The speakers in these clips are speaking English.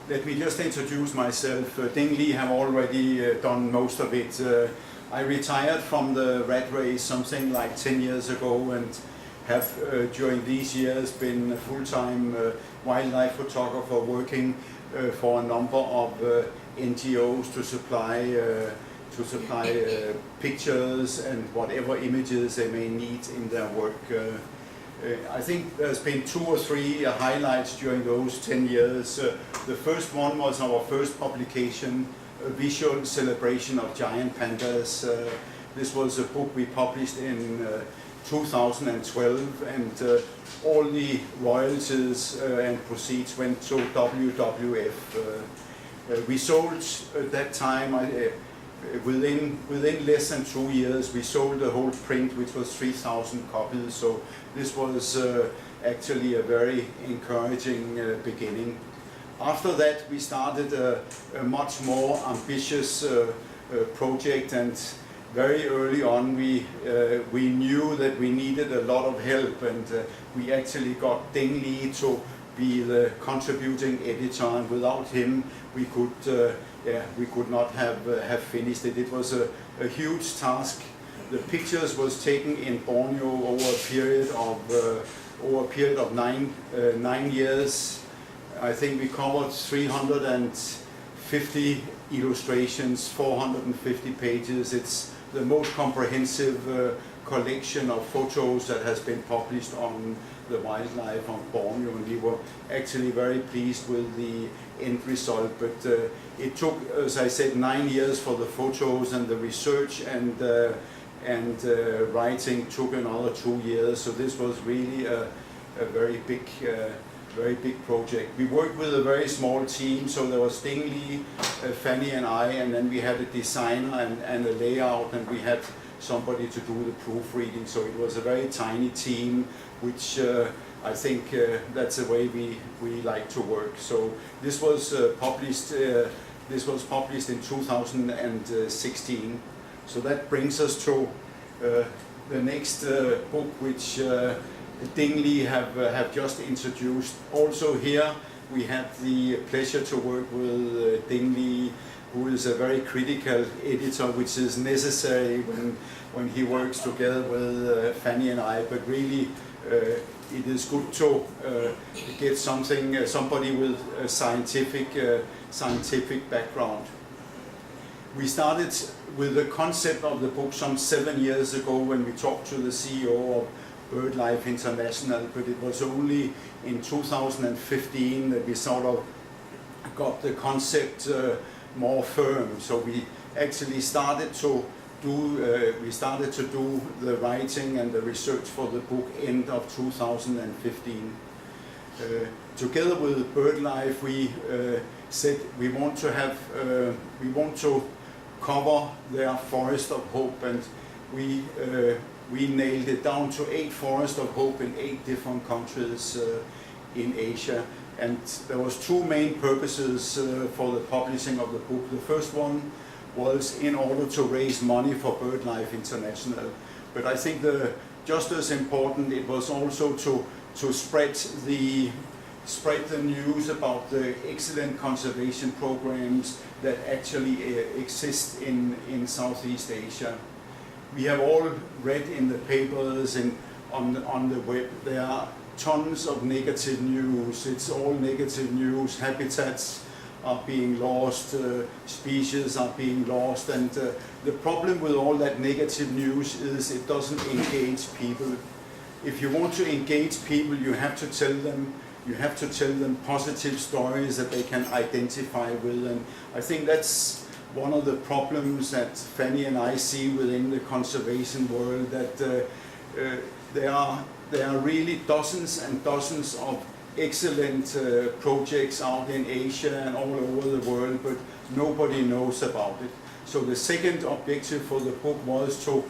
Let me just introduce myself. Ding Li have already done most of it. I retired from the rat race something like 10 years ago and have during these years been a full-time wildlife photographer working for a number of NGOs to supply pictures and whatever images they may need in their work. I think there's been 2 or 3 highlights during those 10 years. The first one was our first publication, a visual celebration of giant pandas. This was a book we published in 2012, and all the royalties and proceeds went to WWF. We sold at that time, within less than 2 years, we sold the whole print, which was 3,000 copies. So this was actually a very encouraging beginning. After that, we started a much more ambitious project, and very early on we knew that we needed a lot of help, and we actually got Ding Li to be the contributing editor, and without him we could not have finished it. It was a huge task. The pictures was taken in Borneo over a period of 9 years. I think we covered 350 illustrations, 450 pages. It's the most comprehensive collection of photos that has been published on the wildlife on Borneo, and we were actually very pleased with the end result. But it took, as I said, 9 years for the photos, and the research and writing took another 2 years. So this was really a very big project. We worked with a very small team, so there was Ding Li, Fanny and I, and then we had a designer and a layout, and we had somebody to do the proofreading. So it was a very tiny team, which I think that's the way we like to work. So this was published in 2016. So that brings us to the next book, which Ding Li have just introduced. Also here we had the pleasure to work with Ding Li, who is a very critical editor, which is necessary when he works together with Fanny and I. But really, it is good to get somebody with a scientific background. We started with the concept of the book some 7 years ago when we talked to the CEO of BirdLife International, but it was only in 2015 that we sort of got the concept more firm. So we actually started to do the writing and the research for the book end of 2015. Together with BirdLife, we said we want to cover their Forest of Hope, and we nailed it down to 8 Forests of Hope in 8 different countries in Asia. And there was 2 main purposes for the publishing of the book. The first one was in order to raise money for BirdLife International. But I think just as important, it was also to spread the news about the excellent conservation programs that actually exist in Southeast Asia. We have all read in the papers and on the web, there are tons of negative news. It's all negative news. Habitats are being lost, species are being lost, and the problem with all that negative news is it doesn't engage people. If you want to engage people, you have to tell them positive stories that they can identify with, and I think that's one of the problems that Fanny and I see within the conservation world, that there are really dozens and dozens of excellent projects out in Asia and all over the world, but nobody knows about it. So the second objective for the book was to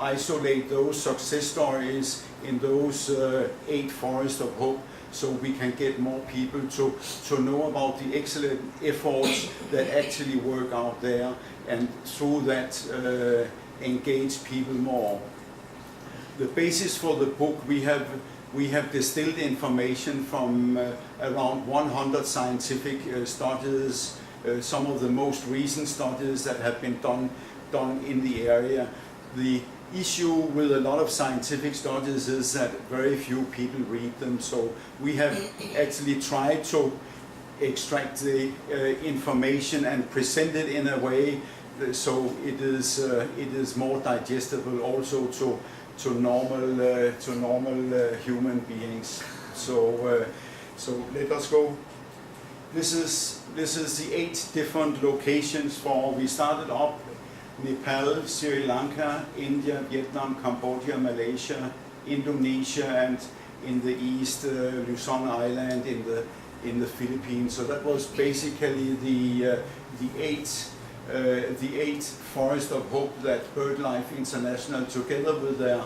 isolate those success stories in those 8 Forests of Hope, so we can get more people to know about the excellent efforts that actually work out there, and through that engage people more. The basis for the book, we have we have distilled information from around 100 scientific studies, some of the most recent studies that have been done in the area. The issue with a lot of scientific studies is that very few people read them, so we have actually tried to extract the information and present it in a way so it is more digestible also to normal human beings. So let us go. This is the 8 different locations for. We started up Nepal, Sri Lanka, India, Vietnam, Cambodia, Malaysia, Indonesia, and in the east, Luzon Island in the Philippines. So that was basically the 8 Forest of Hope that BirdLife International, together with their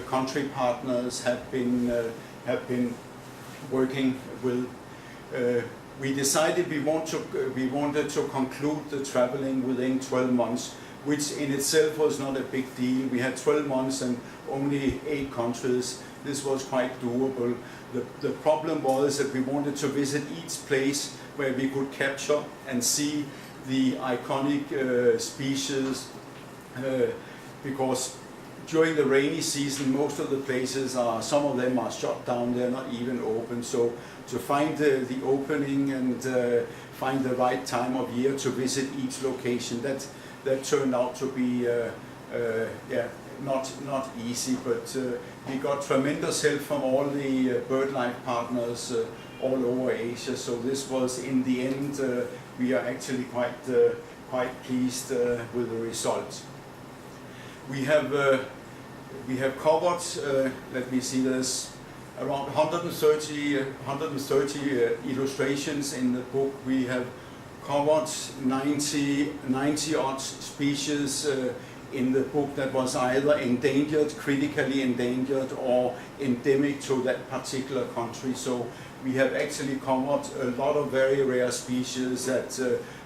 country partners, have been working with. We decided we wanted to conclude the traveling within 12 months, which in itself was not a big deal. We had 12 months and only 8 countries. This was quite doable. The problem was that we wanted to visit each place where we could capture and see the iconic species, because during the rainy season most of the places some of them are shut down, they're not even open. So to find the opening and find the right time of year to visit each location, that turned out to be not easy, but we got tremendous help from all the BirdLife partners all over Asia. So this was, in the end, we are actually quite pleased with the results. We have covered, let me see, there's around 130 illustrations in the book. We have covered 90 odd species in the book that was either endangered, critically endangered, or endemic to that particular country. So we have actually covered a lot of very rare species that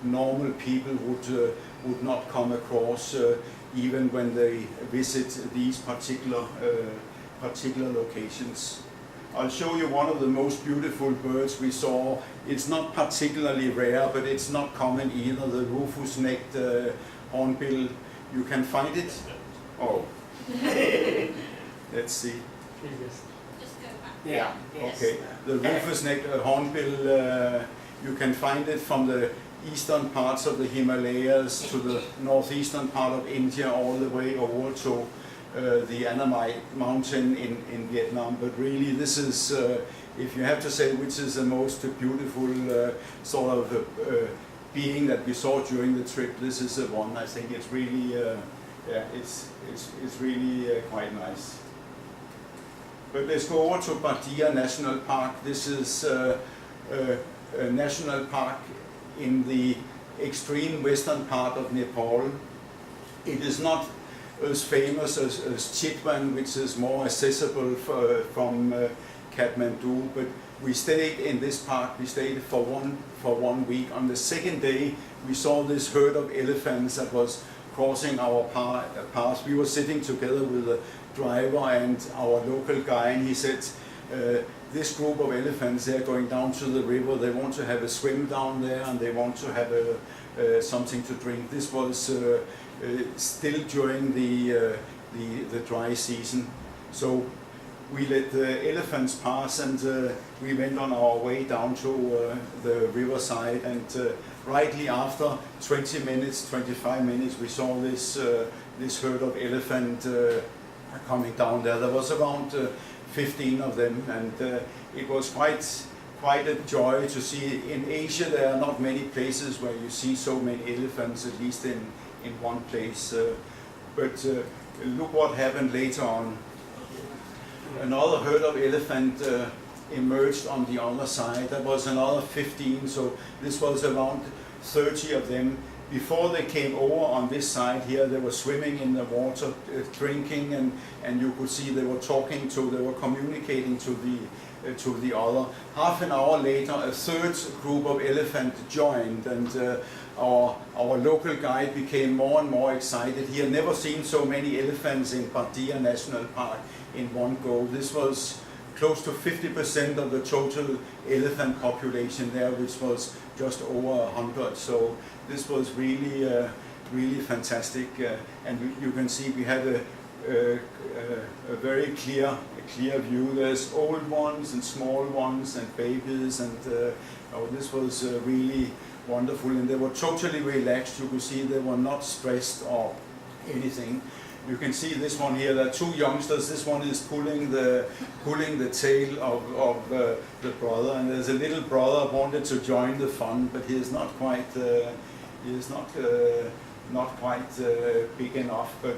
normal people would not come across even when they visit these particular locations. I'll show you one of the most beautiful birds we saw. It's not particularly rare, but it's not common either, the rufous-necked hornbill. You can find it? Oh. Let's see. Just go back. Yeah, okay. The rufous-necked hornbill, you can find it from the eastern parts of the Himalayas to the northeastern part of India, all the way over to the Annamite mountain in Vietnam. But really this is, if you have to say which is the most beautiful sort of being that we saw during the trip, this is the one. I think it's really, it's really quite nice. But let's go over to Bardia National Park. This is a national park in the extreme western part of Nepal. It is not as famous as Chitwan, which is more accessible from Kathmandu, but we stayed in this park. We stayed for one week. On the second day, we saw this herd of elephants that was crossing our path. We were sitting together with the driver and our local guy, and he said, this group of elephants, they're going down to the river. They want to have a swim down there, and they want to have something to drink. This was still during the dry season. So we let the elephants pass, and we went on our way down to the riverside, and rightly after 20 minutes, 25 minutes, we saw this herd of elephant coming down there. There was around 15 of them, and it was quite a joy to see. In Asia there are not many places where you see so many elephants, at least in one place. But look what happened later on. Another herd of elephant emerged on the other side. There was another 15, so this was around 30 of them. Before they came over on this side here, they were swimming in the water, drinking, and you could see they were talking they were communicating to the other. Half an hour later, a third group of elephant joined, and our local guide became more and more excited. He had never seen so many elephants in Bardia National Park in one go. This was close to 50% of the total elephant population there, which was just over 100. So this was really, really fantastic. And you can see we had a very clear view. There's old ones and small ones and babies, and this was really wonderful. And they were totally relaxed. You could see they were not stressed or anything. You can see this one here. There are two youngsters. This one is pulling the tail of the brother, and there's a little brother wanted to join the fun, but he is not quite big enough. But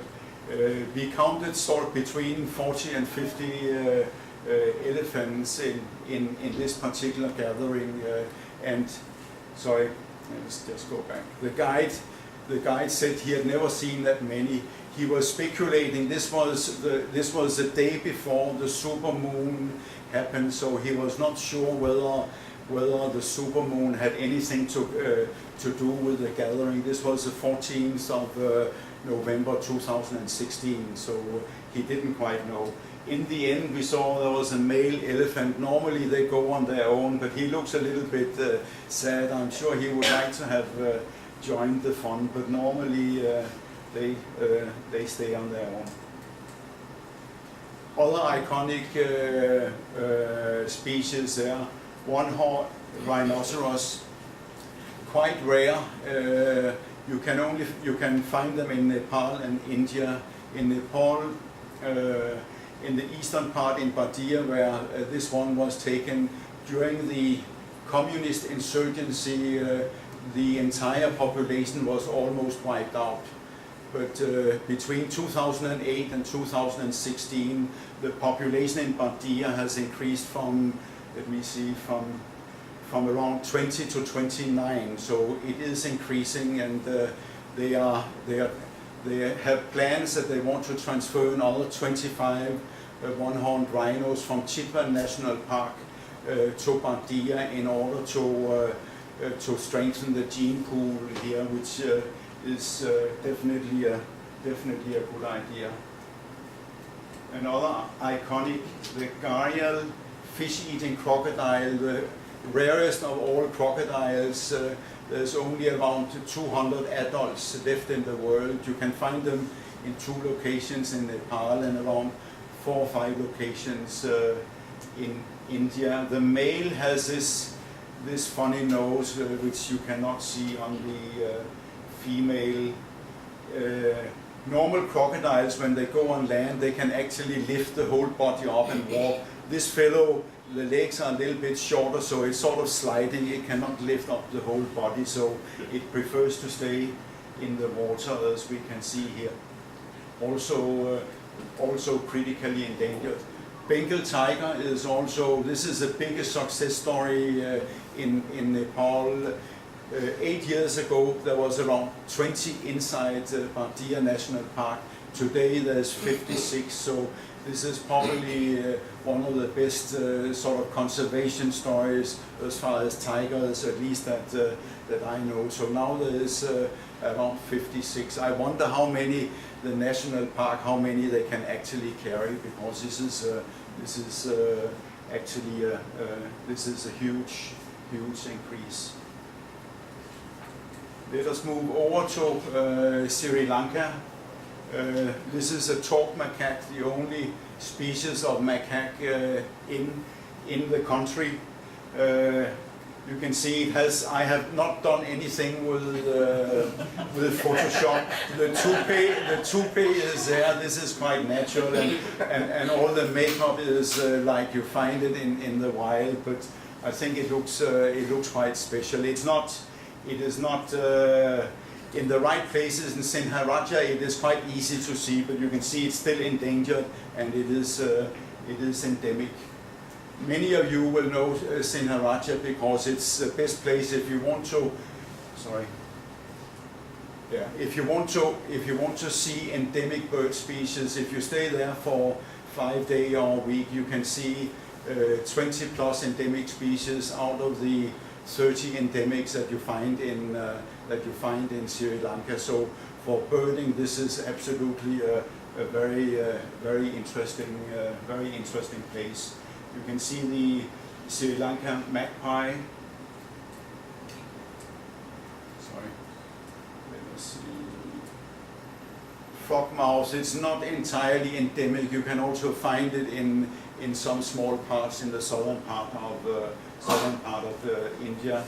we counted sort of between 40 and 50 elephants in this particular gathering. And sorry, let's just go back. The guide said he had never seen that many. He was speculating. This was the day before the supermoon happened, so he was not sure whether the supermoon had anything to do with the gathering. This was the 14th of November 2016, so he didn't quite know. In the end, we saw there was a male elephant. Normally they go on their own, but he looks a little bit sad. I'm sure he would like to have joined the fun, but normally they stay on their own. Other iconic species there, one-horned rhinoceros, quite rare. You can find them in Nepal and India. In Nepal, in the eastern part in Badia, where this one was taken during the communist insurgency, the entire population was almost wiped out. But between 2008 and 2016, the population in Badia has increased from, let me see, from around 20 to 29. So it is increasing, and they have plans that they want to transfer another 25 one-horned rhinos from Chuah National Park to Badia in order to strengthen the gene pool here, which is definitely a good idea. Another iconic, the gharial fish-eating crocodile, the rarest of all crocodiles. There's only around 200 adults left in the world. You can find them in 2 locations in Nepal and around 4 or 5 locations in India. The male has this funny nose, which you cannot see on the female. Normal crocodiles, when they go on land, they can actually lift the whole body up and walk. This fellow, the legs are a little bit shorter, so it's sort of sliding. It cannot lift up the whole body, so it prefers to stay in the water, as we can see here. Also critically endangered. Bengal tiger is also, this is the biggest success story in Nepal. 8 years ago there was around 20 inside Badia National Park. Today there's 56, so this is probably one of the best sort of conservation stories as far as tigers, at least that I know. So now there is around 56. I wonder how many the national park, how many they can actually carry, because this is actually a huge increase. Let us move over to Sri Lanka. This is a talk macaque, the only species of macaque in the country. You can see it has. I have not done anything with Photoshop. The toupee is there. This is quite natural, and all the makeup is like you find it in the wild. But I think it looks quite special. It is not in the right places in Sinharaja. It is quite easy to see, but you can see it's still endangered, and it is endemic. Many of you will know Sinharaja because it's the best place if you want to. Sorry. Yeah, if you want to see endemic bird species, if you stay there for 5 days or a week, you can see 20 plus endemic species out of the 30 endemics that you find in Sri Lanka. So for birding, this is absolutely a very interesting place. You can see the Sri Lanka magpie. Sorry, let us see. Frog mouse, it's not entirely endemic. You can also find it in some small parts in the southern part of India.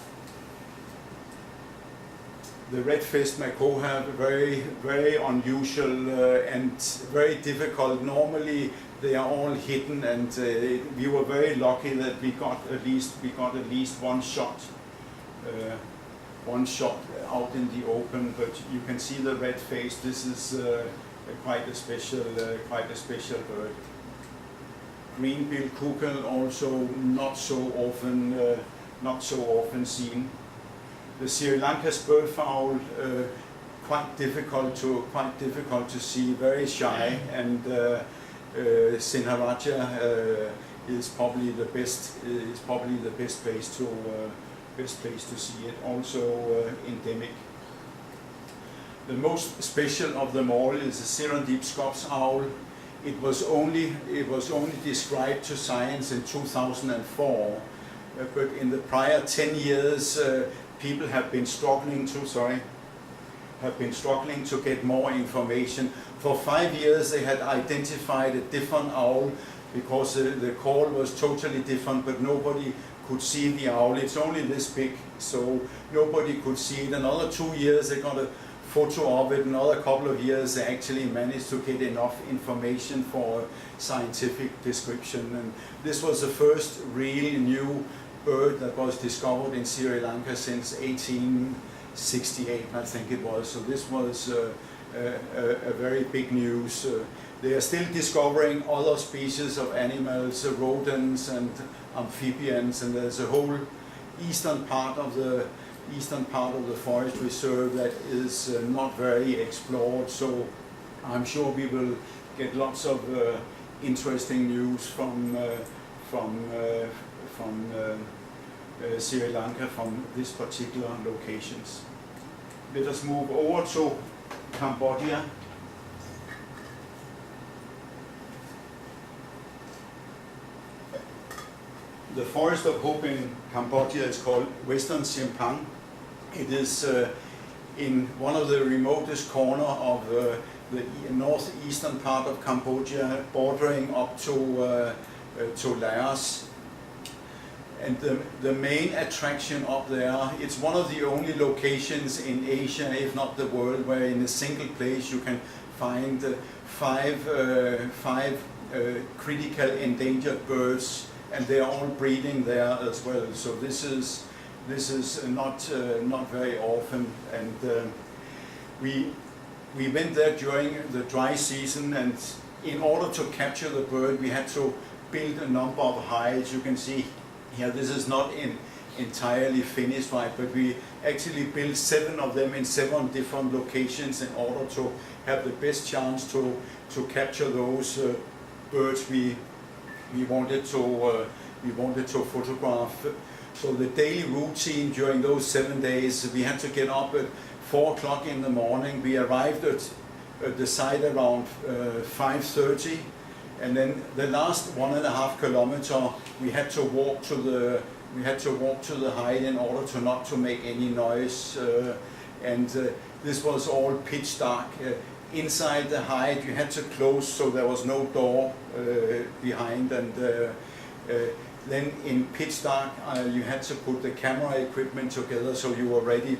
The red-faced macaw, very, very unusual and very difficult. Normally they are all hidden, and we were very lucky that we got at least one shot out in the open. But you can see the red face. This is quite a special bird. Green-billed cuckoo, also not so often seen. The Sri Lanka's birdfowl, quite difficult to see, very shy, and Sinharaja is probably the best place to see it. Also endemic. The most special of them all is the Serendip Scops owl. It was only described to science in 2004, but in the prior 10 years. People have been struggling to get more information. For 5 years they had identified a different owl because the call was totally different, but nobody could see the owl. It's only this big, so nobody could see it. Another 2 years they got a photo of it. Another couple of years they actually managed to get enough information for a scientific description. And this was the first real new bird that was discovered in Sri Lanka since 1868, I think it was. So this was a very big news. They are still discovering other species of animals, rodents and amphibians, and there's a whole eastern part of the forest reserve that is not very explored. So I'm sure we will get lots of interesting news from Sri Lanka from this particular locations. Let us move over to Cambodia. The Forest of Hope in Cambodia is called Western Simpang. It is in one of the remotest corner of the northeastern part of Cambodia, bordering up to Laos. And the main attraction up there, it's one of the only locations in Asia, if not the world, where in a single place you can find five critical endangered birds, and they are all breeding there as well. So this is not very often, and we went there during the dry season, and in order to capture the bird, we had to build a number of hides. You can see here, this is not entirely finished, right, but we actually built 7 of them in 7 different locations in order to have the best chance to capture those birds we wanted to photograph. So the daily routine during those 7 days, we had to get up at 4 o'clock in the morning. We arrived at the site around 5:30. And then the last 1.5 kilometer, we had to walk to the hide in order to not to make any noise. This was all pitch dark. Inside the hide, you had to close, so there was no door behind. And then in pitch dark, you had to put the camera equipment together, so you were ready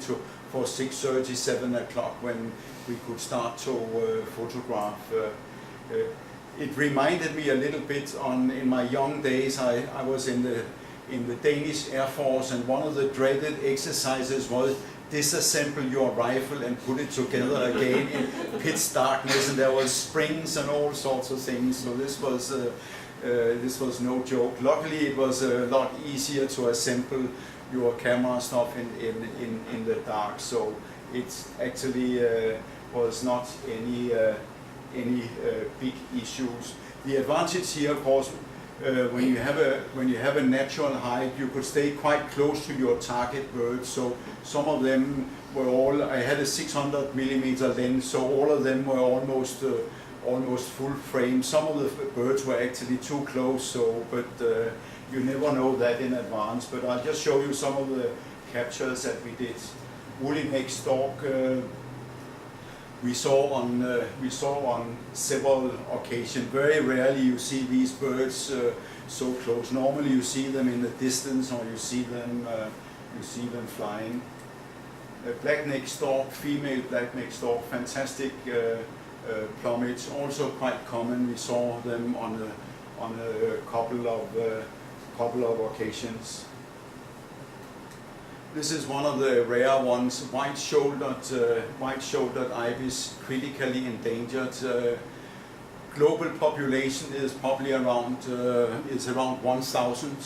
for 6:30, 7 o'clock when we could start to photograph. It reminded me a little bit in my young days. I was in the Danish Air Force, and one of the dreaded exercises was disassemble your rifle and put it together again in pitch darkness, and there was springs and all sorts of things. So this was no joke. Luckily, it was a lot easier to assemble your camera stuff in the dark. So it actually was not any big issues. The advantage here, of course, when you have a natural hide, you could stay quite close to your target birds. So some of them were all. I had a 600 millimeter lens, so all of them were almost full frame. Some of the birds were actually too close, so but you never know that in advance. But I'll just show you some of the captures that we did. Woolly-necked stork we saw on several occasions. Very rarely you see these birds so close. Normally you see them in the distance, or you see them flying. Black-necked stork, female black-necked stork, fantastic plumage, also quite common. We saw them on a couple of occasions. This is one of the rare ones, white-shouldered ibis, critically endangered. Global population is probably around 1,000.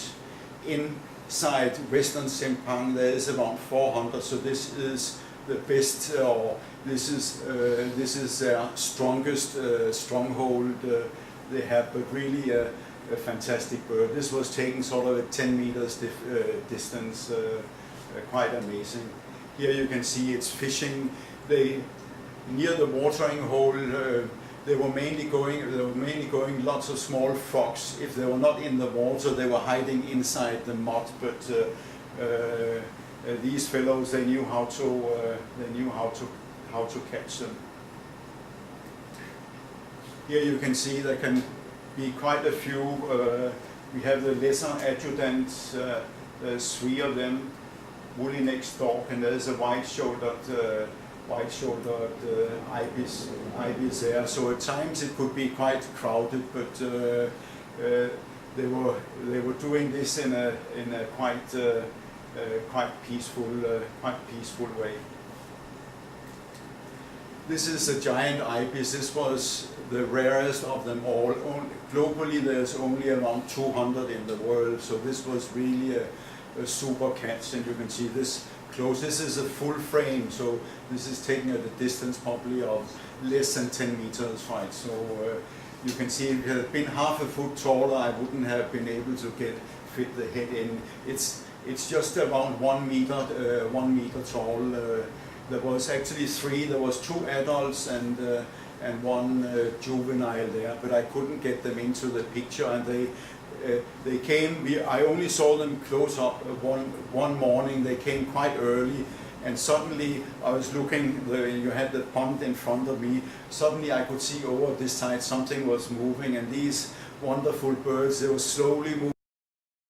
Inside Western Sempang there is around 400. So this is the best, or this is their strongest stronghold they have. But really a fantastic bird. This was taken sort of at 10 meters distance. Quite amazing. Here you can see it's fishing. Near the watering hole, they were mainly going lots of small frogs. If they were not in the water, they were hiding inside the mud. But these fellows, they knew how to catch them. Here you can see there can be quite a few. We have the lesser adjutants. There's 3 of them. Woolly-necked stork, and there's a white-shouldered ibis there. So at times it could be quite crowded, but they were doing this in a quite peaceful way. This is a giant ibis. This was the rarest of them all. Globally, there's only around 200 in the world. So this was really a super catch, and you can see this close. This is a full frame, so this is taken at a distance probably of less than 10 meters, right? So you can see if it had been half a foot taller, I wouldn't have been able to fit the head in. It's just around 1 meter tall. There was actually 3. There was 2 adults and 1 juvenile there, but I couldn't get them into the picture, and they came. I only saw them close up one morning. They came quite early, and suddenly I was looking. You had the pond in front of me. Suddenly I could see over this side something was moving, and these wonderful birds, they were slowly moving.